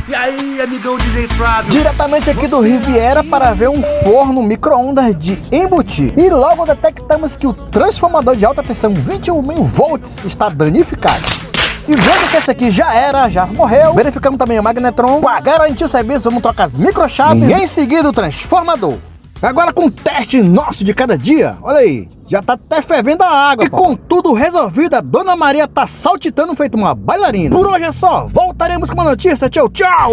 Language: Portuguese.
E aí, amigão DJ Flávio? Diretamente aqui do Riviera para ver um forno micro-ondas de embutir. E logo detectamos que o transformador de alta tensão 21.000 volts está danificado. E vendo que esse aqui já morreu, verificamos também o magnetron. Para garantir o serviço, vamos trocar as microchaves e em seguida o transformador. Agora com o teste nosso de cada dia, olha aí, já tá até fervendo a água. E com tudo resolvido, a Dona Maria tá saltitando feito uma bailarina. Por hoje é só, voltaremos com uma notícia, tchau, tchau!